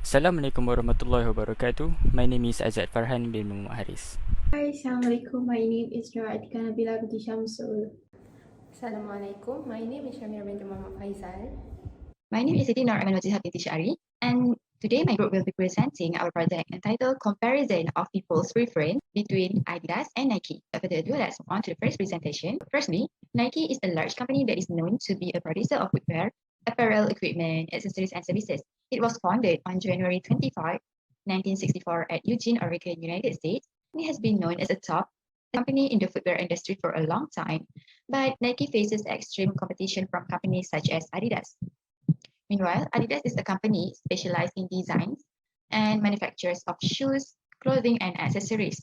Assalamualaikum warahmatullahi wabarakatuh. My name is Azad Farhan bin Muhammad Haris. Hi, Assalamualaikum. My name is Atika Nabila binti Shamsul. Assalamualaikum. My name is Shamira binti Muhammad Faisal. My name is Siti Nur Aman Wajihah binti Syari, and today my group will be presenting our project entitled Comparison of People's Preference between Adidas and Nike. Without further ado, let's move on to the first presentation. Firstly, Nike is a large company that is known to be a producer of footwear, apparel, equipment, accessories, and services. It was founded on January 25, 1964 at Eugene, Oregon, United States. It has been known as a top company in the footwear industry for a long time, but Nike faces extreme competition from companies such as Adidas. Meanwhile, Adidas is a company specialized in designs and manufactures of shoes, clothing, and accessories.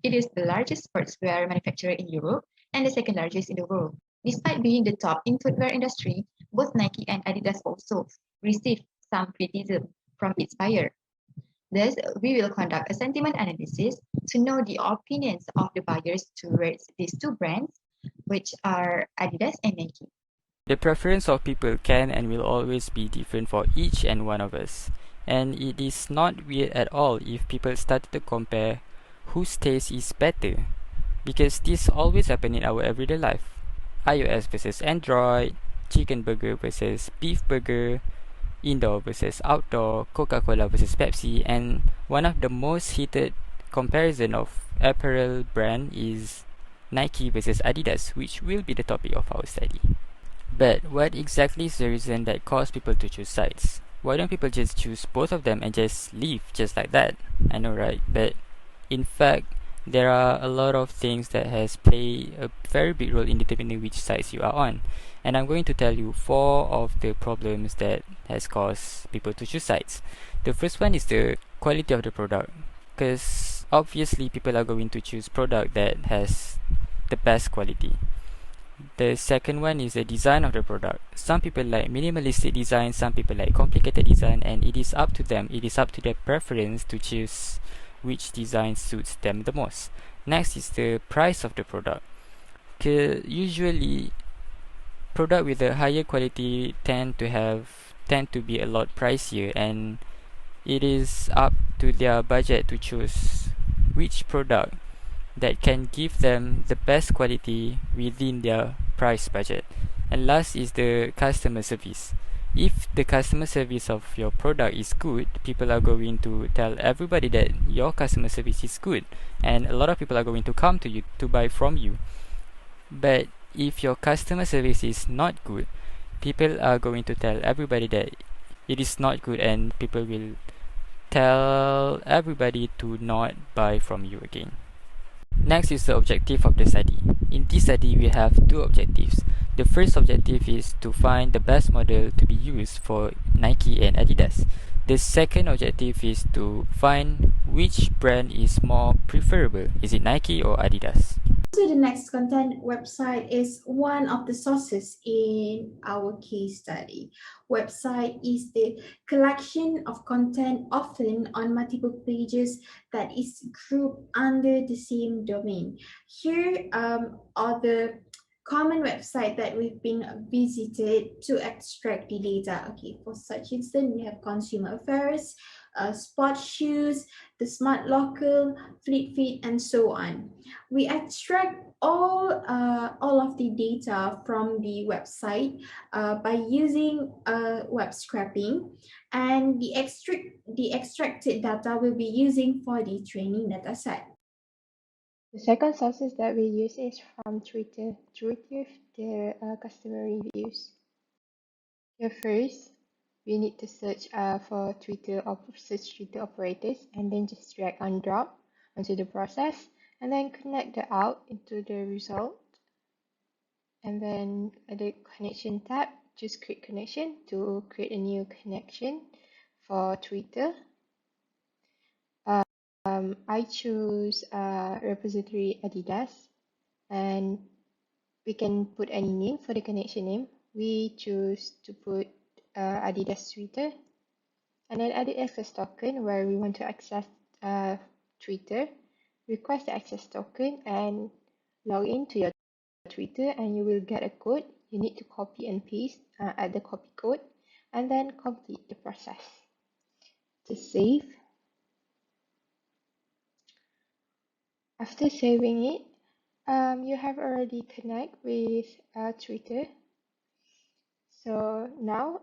It is the largest sportswear manufacturer in Europe and the second largest in the world. Despite being the top in footwear industry, both Nike and Adidas also received some criticism from its buyer. Thus, we will conduct a sentiment analysis to know the opinions of the buyers towards these two brands, which are Adidas and Nike. The preference of people can and will always be different for each and one of us. And it is not weird at all if people start to compare whose taste is better. Because this always happens in our everyday life. iOS versus Android, chicken burger versus beef burger, indoor versus outdoor, Coca-Cola versus Pepsi, and one of the most heated comparison of apparel brand is Nike versus Adidas, which will be the topic of our study. But what exactly is the reason that caused people to choose sides? Why don't people just choose both of them and just leave just like that? I know, right? But in fact, there are a lot of things that has played a very big role in determining which sides you are on. And I'm going to tell you 4 of the problems that has caused people to choose sides. The first one is the quality of the product. Because obviously people are going to choose product that has the best quality. The second one is the design of the product. Some people like minimalistic design, some people like complicated design, and it is up to them, it is up to their preference to choose which design suits them the most. Next is the price of the product. Usually, product with a higher quality tend to be a lot pricier, and it is up to their budget to choose which product that can give them the best quality within their price budget. And last is the customer service. If the customer service of your product is good, people are going to tell everybody that your customer service is good, and a lot of people are going to come to you to buy from you. But if your customer service is not good, people are going to tell everybody that it is not good, and people will tell everybody to not buy from you again. Next is the objective of the study. In this study, we have 2 objectives. The first objective is to find the best model to be used for Nike and Adidas. The second objective is to find which brand is more preferable. Is it Nike or Adidas? So the next content website is one of the sources in our case study. Website is the collection of content often on multiple pages that is grouped under the same domain. Here are the common website that we've been visited to extract the data. Okay, for such instance, we have consumer affairs, sports shoes, the smart local, fleet feet, and so on. We extract all of the data from the website by using web scraping, and the extracted data will be using for the training data set. The second sources that we use is from Twitter to retrieve the customer reviews. Here first, we need to search for search Twitter operators, and then just drag and drop onto the process, and then connect the out into the result. And then at the connection tab, just create connection to create a new connection for Twitter. I choose repository Adidas, and we can put any name for the connection name. We choose to put Adidas Twitter, and then add the access token where we want to access Twitter. Request the access token and log in to your Twitter, and you will get a code. You need to copy and paste, add the copy code, and then complete the process. to save. After saving it, you have already connect with Twitter. So now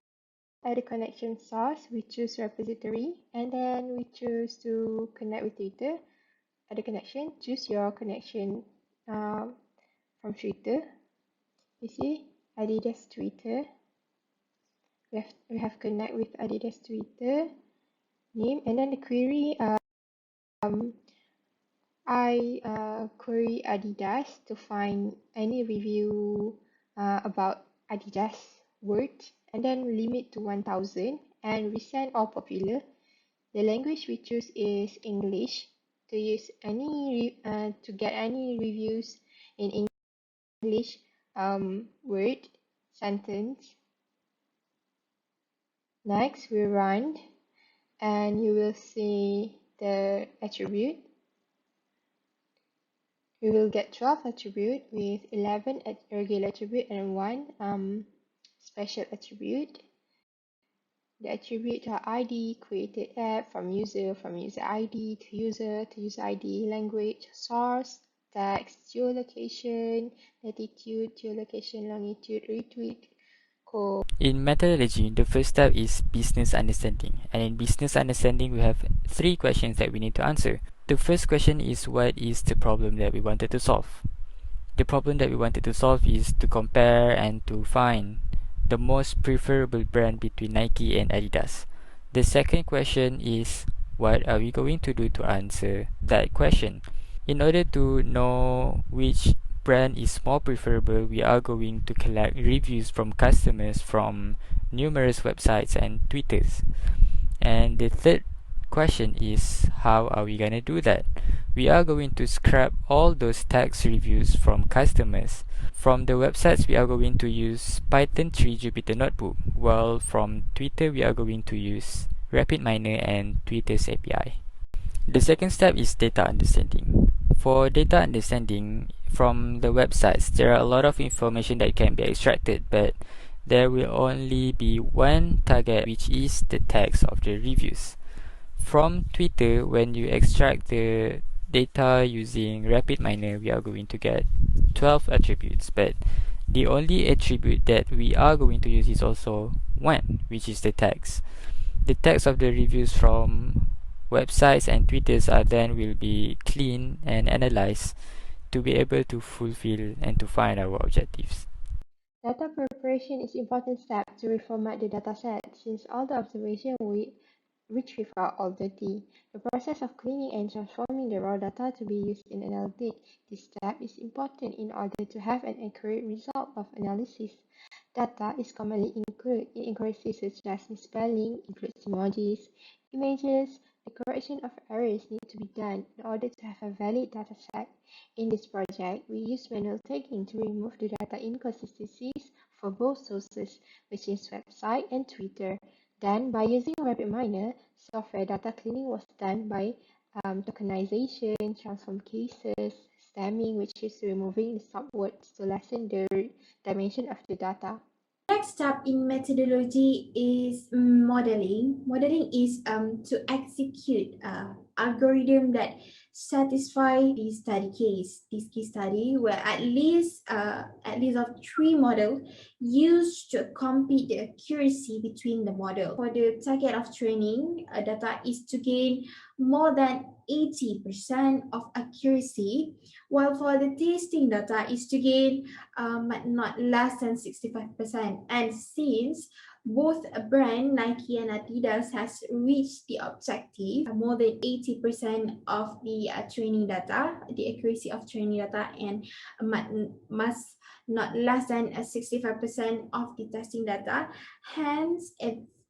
at the connection source, we choose repository, and then we choose to connect with Twitter. At the connection, choose your connection from Twitter. You see, Adidas Twitter. We have connect with Adidas Twitter name, and then the query. I query Adidas to find any review about Adidas word, and then limit to 1000, and resend all popular. The language we choose is English. To use any to get any reviews in English word sentence. Next we run, and you will see the attribute. We will get 12 attribute with 11 regular attribute and 1 special attribute. The attribute are ID, created app, from user ID, to user ID, language, source, text, geolocation, latitude, geolocation, longitude, retweet, code. In methodology, the first step is business understanding. And in business understanding, we have 3 questions that we need to answer. The first question is, what is the problem that we wanted to solve? The problem that we wanted to solve is to compare and to find the most preferable brand between Nike and Adidas. The second question is, what are we going to do to answer that question? In order to know which brand is more preferable, we are going to collect reviews from customers from numerous websites and Twitters. And the third question is, how are we gonna do that? We are going to scrap all those text reviews from customers. From the websites, we are going to use Python 3 Jupyter Notebook, while from Twitter, we are going to use RapidMiner and Twitter's API. The second step is data understanding. For data understanding, from the websites, there are a lot of information that can be extracted, but there will only be one target, which is the text of the reviews. From Twitter, when you extract the data using RapidMiner, we are going to get 12 attributes, but the only attribute that we are going to use is also one, which is the text. The text of the reviews from websites and Twitters are then will be cleaned and analyzed to be able to fulfill and to find our objectives. Data preparation is an important step to reformat the dataset, since all the observation we retrieve are all dirty. The process of cleaning and transforming the raw data to be used in analytics. This step is important in order to have an accurate result of analysis. Data is commonly included in inquiries such as misspelling, includes emojis, images. The correction of errors need to be done in order to have a valid dataset. In this project, we use manual tagging to remove the data inconsistencies for both sources, which is website and Twitter. Then, by using RapidMiner, software data cleaning was done by tokenization, transform cases, stemming, which is removing the subwords to lessen the dimension of the data. Next step in methodology is modeling. Modeling is to execute algorithm that satisfy the study case. This case study where at least of 3 models used to compete the accuracy between the model. For the target of training, data is to gain more than 80% of accuracy, while for the testing data is to gain not less than 65%. And since both brand Nike and Adidas has reached the objective, more than 80% of the training data, the accuracy of training data, and must not less than 65% of the testing data. Hence,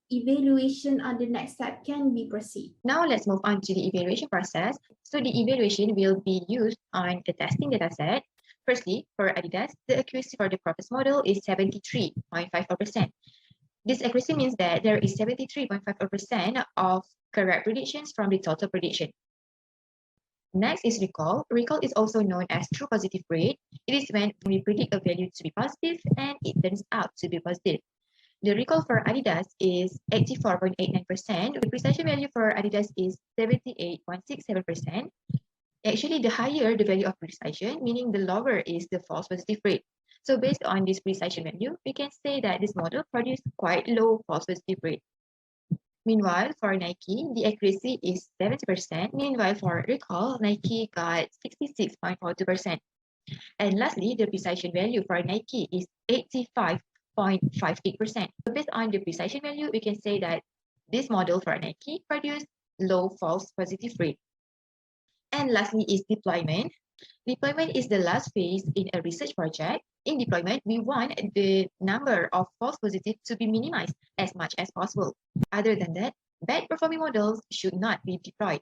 evaluation on the next step can be proceed. Now let's move on to the evaluation process. So the evaluation will be used on the testing dataset. Firstly, for Adidas, the accuracy for the process model is 73.54%. This accuracy means that there is 73.54% of correct predictions from the total prediction. Next is recall. Recall is also known as true positive rate. It is when we predict a value to be positive and it turns out to be positive. The recall for Adidas is 84.89%. The precision value for Adidas is 78.67%. Actually, the higher the value of precision, meaning the lower is the false positive rate. So based on this precision value, we can say that this model produced quite low false positive rate. Meanwhile, for Nike, the accuracy is 70%. Meanwhile, for recall, Nike got 66.42%. And lastly, the precision value for Nike is 85.58%. So based on the precision value, we can say that this model for Nike produced low false positive rate. And lastly is deployment. Deployment is the last phase in a research project. In deployment, we want the number of false positives to be minimized as much as possible. Other than that, bad performing models should not be deployed.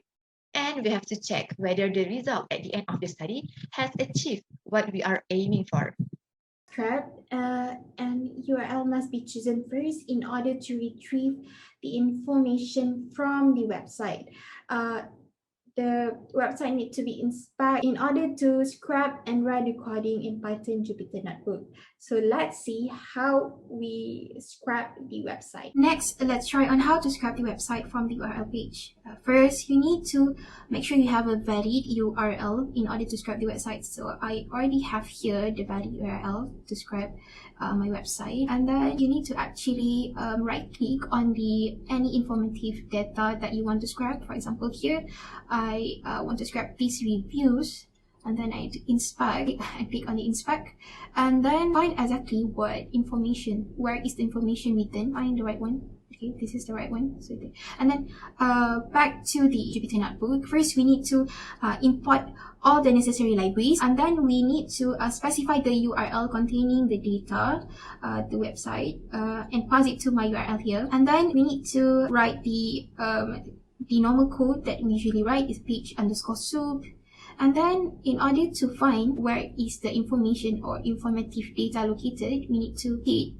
And we have to check whether the result at the end of the study has achieved what we are aiming for. And URL must be chosen first in order to retrieve the information from the website. The website needs to be inspected in order to scrap and write the coding in Python Jupyter Notebook. So let's see how we scrap the website. Next, let's try on how to scrap the website from the URL page. First, you need to make sure you have a valid URL in order to scrap the website. So I already have here the valid URL to scrap my website. And then you need to actually right click on the any informative data that you want to scrap. For example, here I want to scrap these reviews, and then I inspect. I click on the inspect, and then find exactly what information, where is the information written. Find the right one. Okay, this is the right one. So, and then back to the Jupyter Notebook. First, we need to import all the necessary libraries, and then we need to specify the URL containing the data, the website, and pass it to my URL here. And then we need to write the normal code that we usually write is page_soup. And then in order to find where is the information or informative data located, we need to hit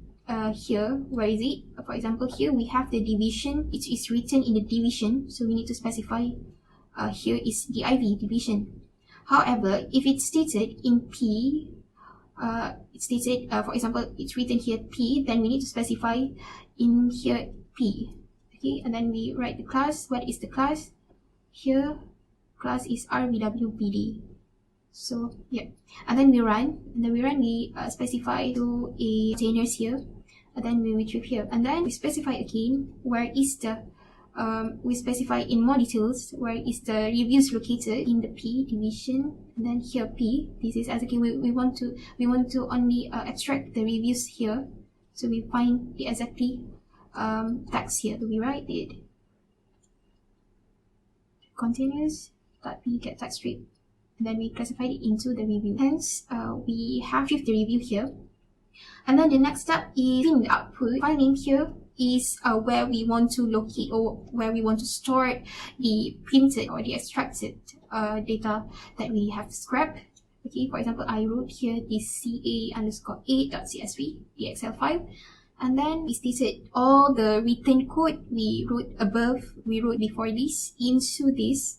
here, where is it? For example, here we have the division. It is written in the division, so we need to specify here is div, division. However, if it's stated in P, it's stated, for example, it's written here P, then we need to specify in here P. Okay, and then we write the class. What is the class? Here, class is RBWBD. So yeah, and then we run, we specify to a containers here, and then we retrieve here, and then we specify again where is the we specify in more details where is the reviews located in the P division, and then here P. This is as again we want to only extract the reviews here, so we find the exactly text here. So we write it continuous .p get text strip, and then we classify it into the review. Hence, we have the review here. And then the next step is in the output. File name here is where we want to locate or where we want to store the printed or the extracted data that we have scrapped. Okay, for example, I wrote here this ca_8.csv, the Excel file. And then we stated all the written code we wrote above, we wrote before this into this,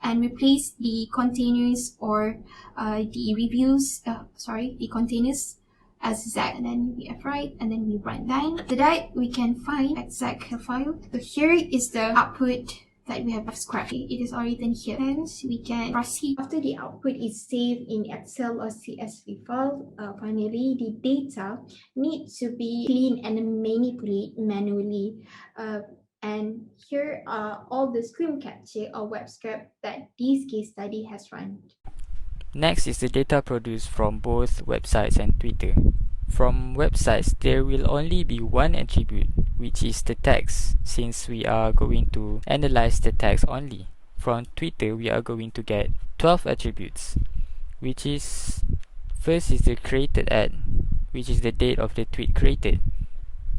and replace the containers or the reviews, the containers as Z, and then we F-write, and then we run. Then after that, we can find exact file. So here is the output that we have scrapped. It is all written here. Hence, we can proceed. After the output is saved in Excel or CSV file, finally the data needs to be cleaned and manipulated manually. And here are all the screen capture or web scrap that this case study has run. Next is the data produced from both websites and Twitter. From websites, there will only be one attribute, which is the text, since we are going to analyze the text only. From Twitter, we are going to get 12 attributes, which is, first is the created at, which is the date of the tweet created.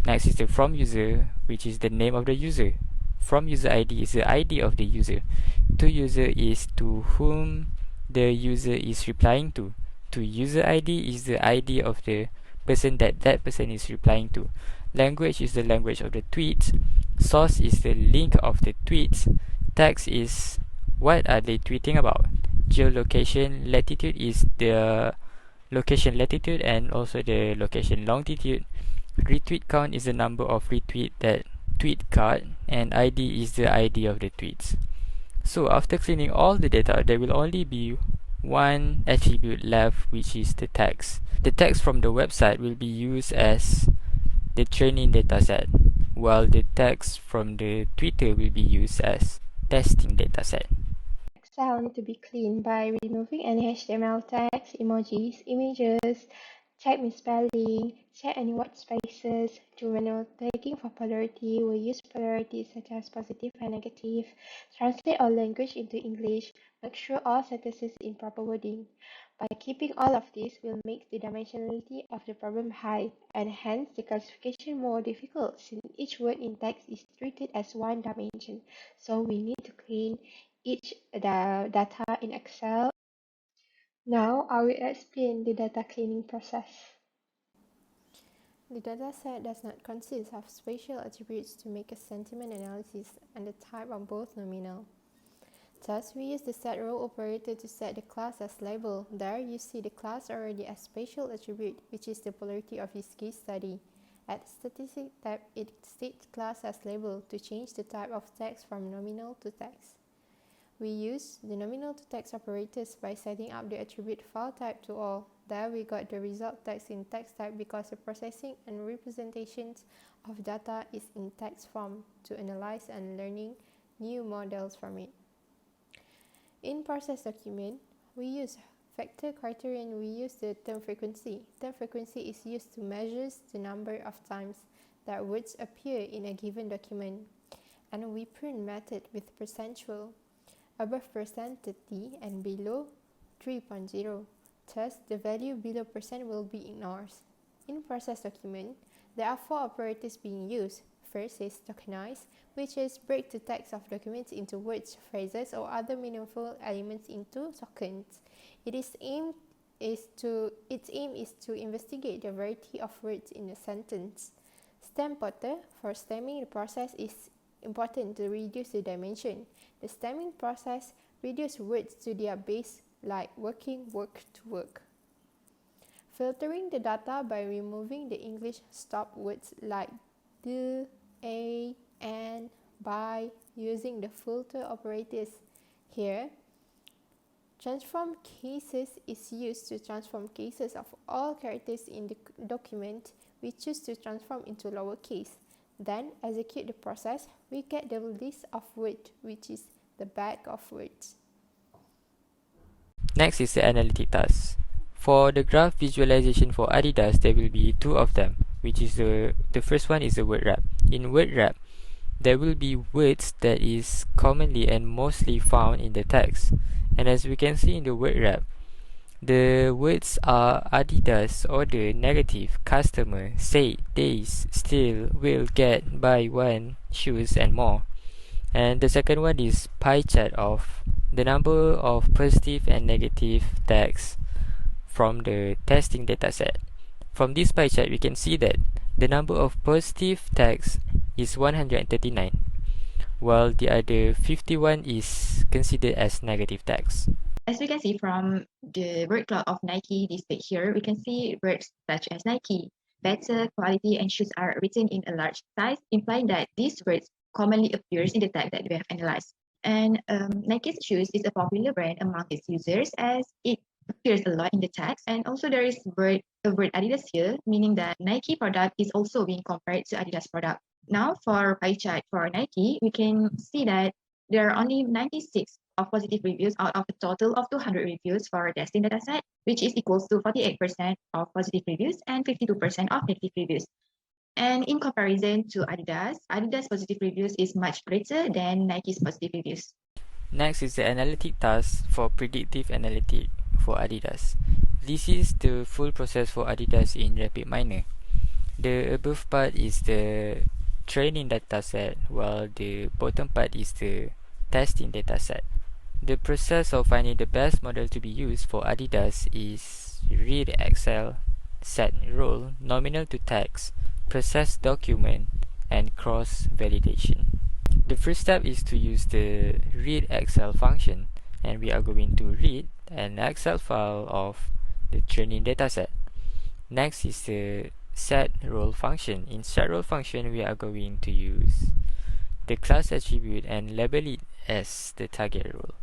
Next is the from user, which is the name of the user. From user ID is the ID of the user. To user is to whom the user is replying to. To user ID is the ID of the person that person is replying to. Language is the language of the tweet. Source is the link of the tweet. Text is what are they tweeting about. Geolocation, latitude is the location latitude and also the location longitude. Retweet count is the number of retweet that tweet got, and ID is the ID of the tweets. So after cleaning all the data, there will only be one attribute left, which is the text. The text from the website will be used as the training dataset, while the text from the Twitter will be used as testing dataset. Excel need to be cleaned by removing any HTML text, emojis, images, check misspelling, check any white spaces, do manual tagging for polarity, we use polarities such as positive and negative, translate all language into English, make sure all sentences in proper wording. By keeping all of this will make the dimensionality of the problem high, and hence the classification more difficult since each word in text is treated as one dimension. So we need to clean each data in Excel. Now I will explain the data cleaning process. The dataset does not consist of spatial attributes to make a sentiment analysis, and the type are both nominal. Thus, we use the setRow operator to set the class as label. There you see the class already as spatial attribute, which is the polarity of this case study. At the statistic tab, it states class as label to change the type of text from nominal to text. We use the nominal to text operators by setting up the attribute file type to all. There we got the result text in text type because the processing and representations of data is in text form to analyze and learning new models from it. In process document, we use factor criterion. We use the term frequency. Term frequency is used to measure the number of times that words appear in a given document. And we print method with percentual. Above %30 and below 3.0. Thus, the value below % will be ignored. In process document, there are 4 operators being used. First is tokenize, which is break the text of documents into words, phrases, or other meaningful elements into tokens. Its aim is to investigate the variety of words in a sentence. Stem potter, for stemming the process is important to reduce the dimension. The stemming process reduces words to their base like working, work to work. Filtering the data by removing the English stop words like the, a, and, by using the filter operators. Here, transform cases is used to transform cases of all characters in the document. We choose to transform into lowercase. Then execute the process. We get the list of words, which is the bag of words. Next is the analytic task. For the graph visualization for Adidas, there will be 2 of them, which is the first one is the word wrap. In word wrap, there will be words that is commonly and mostly found in the text. And as we can see in the word wrap, the words are Adidas, order, negative, customer, say, days, still, will, get, buy, one, shoes, and more. And the second one is pie chart of the number of positive and negative text from the testing dataset. From this pie chart, we can see that the number of positive text is 139, while the other 51 is considered as negative text. As we can see from the word cloud of Nike displayed here, we can see words such as Nike, better, quality, and shoes are written in a large size, implying that these words commonly appears in the text that we have analyzed. And Nike's shoes is a popular brand among its users as it appears a lot in the text. And also there is the word Adidas here, meaning that Nike product is also being compared to Adidas product. Now for pie chart for Nike, we can see that there are only 96 of positive reviews out of a total of 200 reviews for testing dataset, which is equals to 48% of positive reviews and 52% of negative reviews. And in comparison to Adidas positive reviews is much greater than Nike's positive reviews. Next is the analytic task for predictive analytic for Adidas. This is the full process for Adidas in RapidMiner. The above part is the training dataset, while the bottom part is the testing dataset. The process of finding the best model to be used for Adidas is read Excel, set role, nominal to text, process document, and cross validation. The first step is to use the read Excel function, and we are going to read an Excel file of the training dataset. Next is the set role function. In set role function, we are going to use the class attribute and label it as the target role.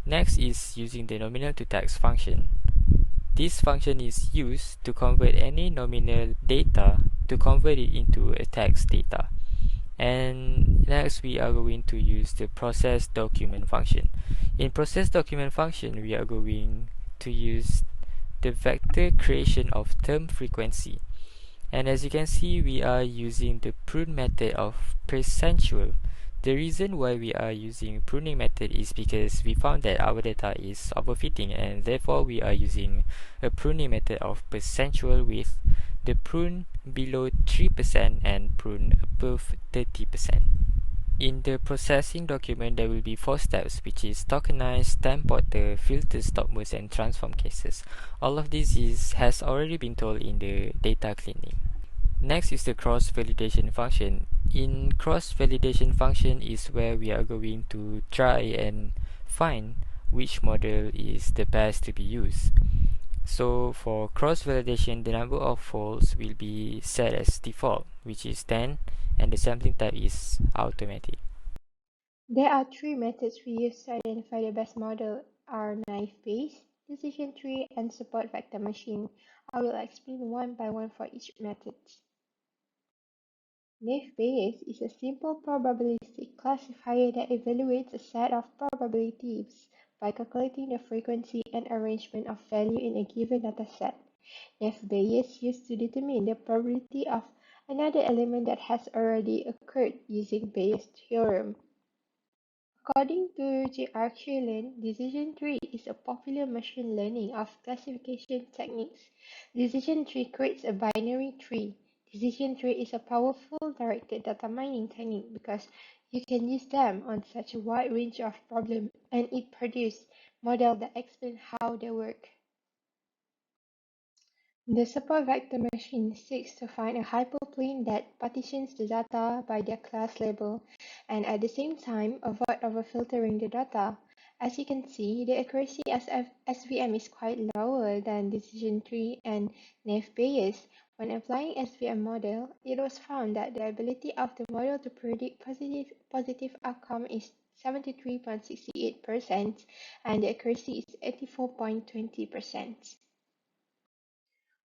Next is using the nominal to text function. This function is used to convert any nominal data to convert it into a text data. And next we are going to use the process document function. In process document function, we are going to use the vector creation of term frequency. And as you can see, we are using the prune method of percentual. The reason why we are using pruning method is because we found that our data is overfitting, and therefore we are using a pruning method of percentual with the prune below 3% and prune above 30%. In the processing document, there will be 4 steps, which is tokenize, stamp pointer, filter, stopmost, and transform cases. All of this has already been told in the data cleaning. Next is the cross-validation function. In cross-validation function is where we are going to try and find which model is the best to be used. So for cross-validation, the number of folds will be set as default, which is 10, and the sampling type is automatic. There are three methods we use to identify the best model are naive Bayes, decision tree, and support vector machine. I will explain one by one for each method. Naive Bayes is a simple probabilistic classifier that evaluates a set of probabilities by calculating the frequency and arrangement of value in a given dataset. Naive Bayes is used to determine the probability of another element that has already occurred using Bayes' theorem. According to J. Archulin, decision tree is a popular machine learning of classification techniques. Decision tree creates a binary tree. Decision tree is a powerful directed data mining technique because you can use them on such a wide range of problems, and it produces models that explain how they work. The support vector machine seeks to find a hyperplane that partitions the data by their class label and at the same time avoid overfiltering the data. As you can see, the accuracy of SVM is quite lower than decision tree and naive Bayes. When applying SVM model, it was found that the ability of the model to predict positive outcome is 73.68% and the accuracy is 84.20%.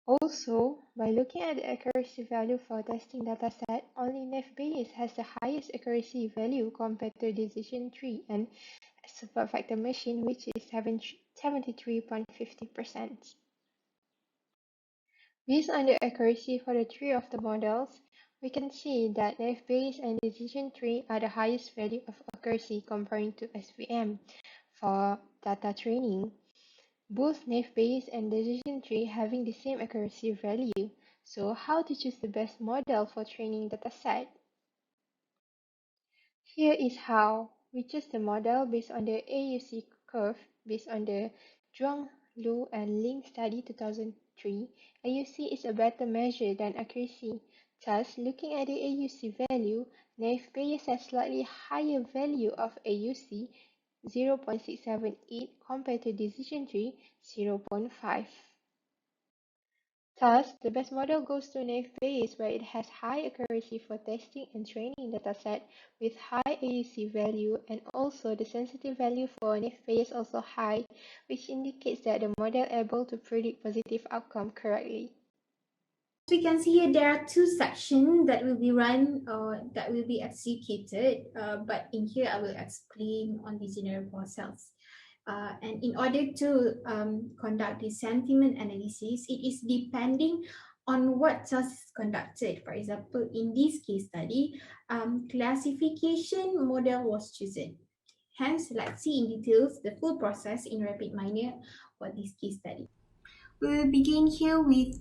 Also, by looking at the accuracy value for testing dataset, only naive Bayes has the highest accuracy value compared to decision tree and support vector machine, which is 73.50%. Based on the accuracy for the three of the models, we can see that naive Bayes and decision tree are the highest value of accuracy comparing to SVM for data training. Both naive Bayes and decision tree having the same accuracy value. So how to choose the best model for training dataset? Here is how. We choose the model based on the AUC curve based on the Zhuang, Lu, and Ling study 2003. AUC is a better measure than accuracy. Thus, looking at the AUC value, naive Bayes has slightly higher value of AUC 0.678 compared to decision tree 0.5. Thus, the best model goes to naive Bayes where it has high accuracy for testing and training dataset with high AUC value, and also the sensitive value for naive Bayes also high, which indicates that the model able to predict positive outcome correctly. As we can see here, there are two sections that will be run or that will be executed, but in here I will explain on the general process. And in order to conduct the sentiment analysis, it is depending on what task is conducted. For example, in this case study, classification model was chosen. Hence, let's see in details the full process in RapidMiner for this case study. We'll begin here with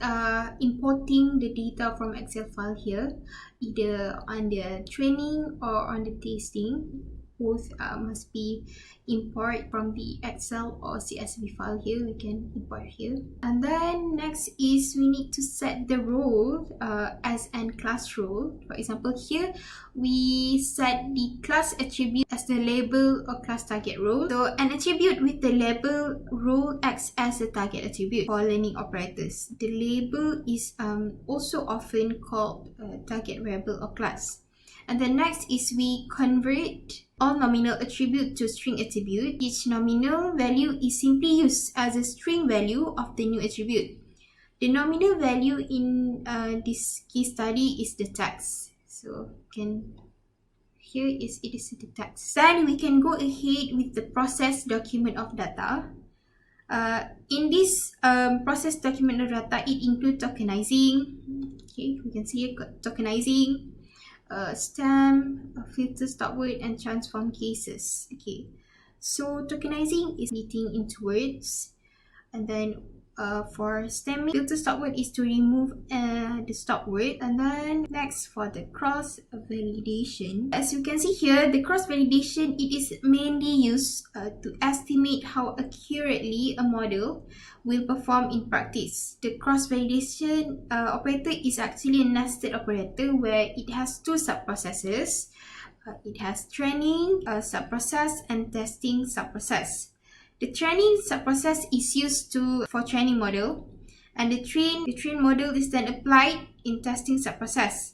importing the data from Excel file here, either on the training or on the testing. both must be import from the Excel or CSV file here. We can import here. And then next is we need to set the role as an class role. For example, here we set the class attribute as the label or class target role. So an attribute with the label role acts as a target attribute for learning operators. The label is also often called target variable or class. And the next is we convert all nominal attribute to string attribute. Each nominal value is simply used as a string value of the new attribute. The nominal value in this case study is the text. So here it is the text. Then we can go ahead with the process document of data. In this process document of data, it includes tokenizing. Okay, we can see it got tokenizing, stem, filter, stop word, and transform cases. Okay, so tokenizing is splitting into words, and then for stemming, filter stop word is to remove the stop word, and then next for the cross validation. As you can see here, the cross validation, it is mainly used to estimate how accurately a model will perform in practice. The cross validation operator is actually a nested operator where it has two subprocesses. It has training subprocess and testing subprocess. The training subprocess is used for training model, and the train model is then applied in testing subprocess.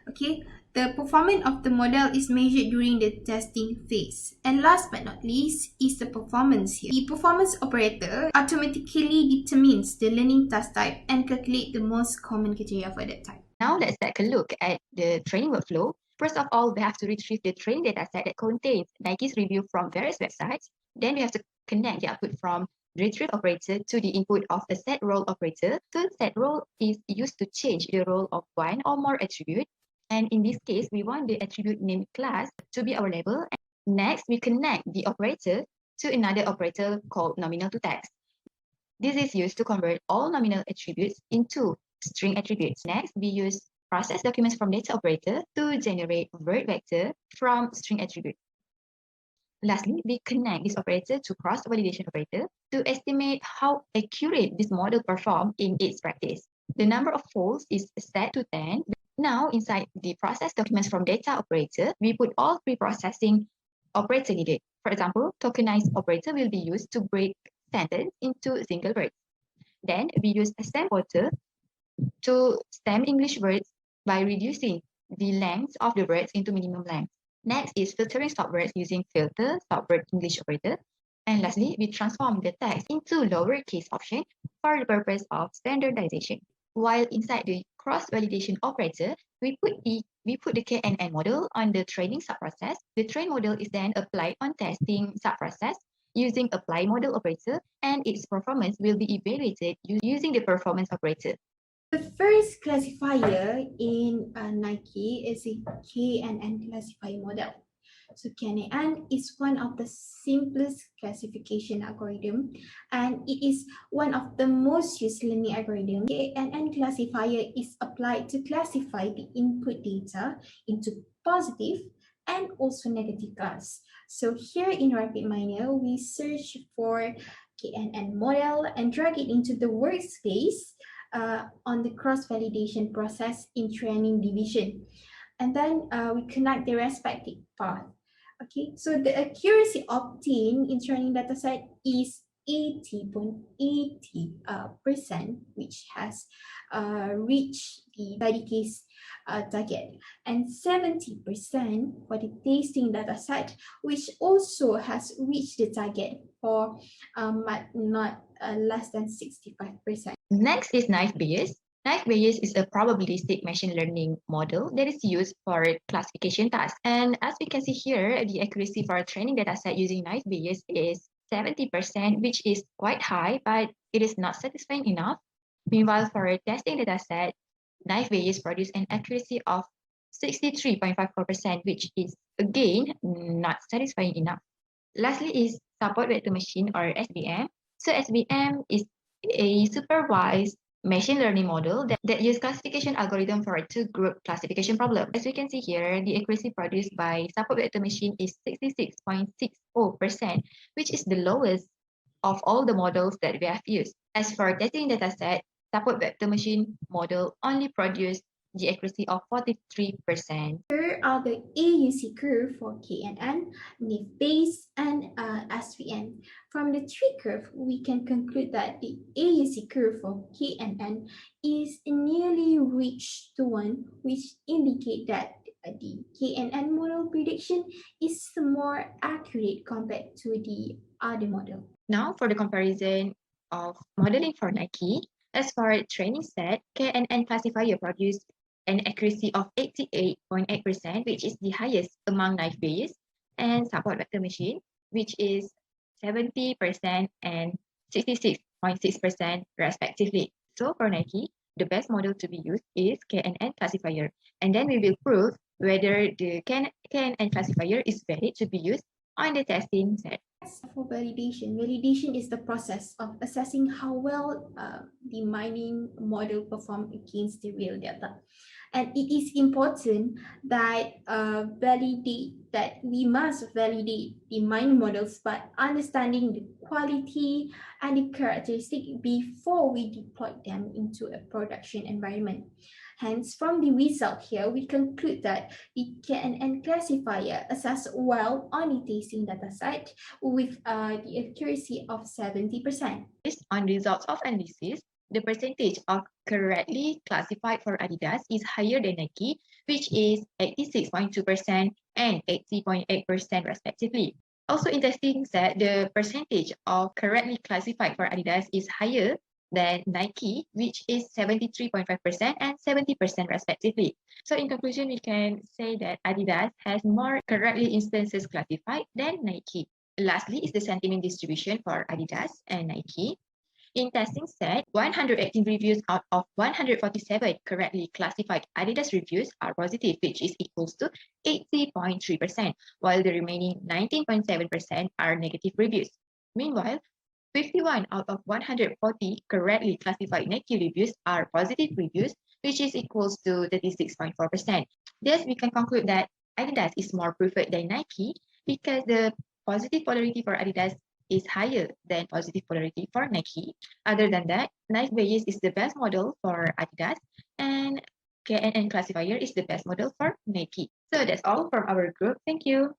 Okay, the performance of the model is measured during the testing phase. And last but not least is the performance here. The performance operator automatically determines the learning task type and calculate the most common criteria for that type. Now let's take a look at the training workflow. First of all, we have to retrieve the training data set that contains Nike's review from various websites. Then we have to connect the output from the retrieve operator to the input of a set role operator. The set role is used to change the role of one or more attribute. And in this case, we want the attribute named class to be our label. Next, we connect the operator to another operator called nominal to text. This is used to convert all nominal attributes into string attributes. Next, we use process documents from data operator to generate word vector from string attribute. Lastly, we connect this operator to cross validation operator to estimate how accurate this model performs in its practice. The number of folds is set to 10. Now, inside the process documents from data operator, we put all pre-processing operator needed. For example, tokenized operator will be used to break sentence into single words. Then we use a stem order to stem English words by reducing the length of the words into minimum length. Next is filtering stop words using filter stop word English operator. And lastly, we transform the text into lowercase option for the purpose of standardization. While inside the cross-validation operator, we put the KNN model on the training subprocess. The train model is then applied on testing subprocess using apply model operator, and its performance will be evaluated using the performance operator. The first classifier in Nike is a KNN classifier model. So KNN is one of the simplest classification algorithm, and it is one of the most used learning algorithms. KNN classifier is applied to classify the input data into positive and also negative class. So here in RapidMiner, we search for KNN model and drag it into the workspace on the cross-validation process in training division. And then we connect the respective path. Okay, so the accuracy obtained in training dataset is 80.80%, which has reached the study case target, and 70% for the testing dataset, which also has reached the target for not less than 65%. Next is naive Bayes. Naive Bayes is a probabilistic machine learning model that is used for classification tasks. And as we can see here, the accuracy for a training dataset using naive Bayes is 70%, which is quite high, but it is not satisfying enough. Meanwhile, for a testing dataset, naive Bayes produce an accuracy of 63.54%, which is again not satisfying enough. Lastly is support vector machine or SVM. So SVM is a supervised machine learning model that use classification algorithm for a two-group classification problem. As we can see here, the accuracy produced by support vector machine is 66.60%, which is the lowest of all the models that we have used. As for testing dataset, support vector machine model only produced the accuracy of 43%. Here are the AUC curve for KNN, NIF base, and SVN. From the tree curve, we can conclude that the AUC curve for KNN is nearly reached to 1, which indicate that the KNN model prediction is more accurate compared to the other model. Now for the comparison of modeling for Nike, as for training set, KNN classifier produced an accuracy of 88.8%, which is the highest among knife based, and support vector machine, which is 70% and 66.6% respectively. So for Nike, the best model to be used is KNN classifier, and then we will prove whether the KNN classifier is valid to be used on the testing set. For validation, validation is the process of assessing how well the mining model performed against the real data. And it is important that we must validate the mining models by understanding the quality and the characteristic before we deploy them into a production environment. Hence, from the result here, we conclude that the KNN classifier assessed well on the testing dataset with the accuracy of 70%. Based on results of analysis, the percentage of correctly classified for Adidas is higher than Nike, which is 86.2% and 80.8% respectively. Also in testing set, the percentage of correctly classified for Adidas is higher than Nike, which is 73.5% and 70% respectively. So in conclusion, we can say that Adidas has more correctly instances classified than Nike. Lastly is the sentiment distribution for Adidas and Nike. In testing set, 118 reviews out of 147 correctly classified Adidas reviews are positive, which is equals to 80.3%, while the remaining 19.7% are negative reviews. Meanwhile, 51 out of 140 correctly classified Nike reviews are positive reviews, which is equals to 36.4%. Thus, we can conclude that Adidas is more preferred than Nike because the positive polarity for Adidas is higher than positive polarity for Nike. Other than that, knife base is the best model for Adidas, and KNN classifier is the best model for Nike. So that's all from our group. Thank you.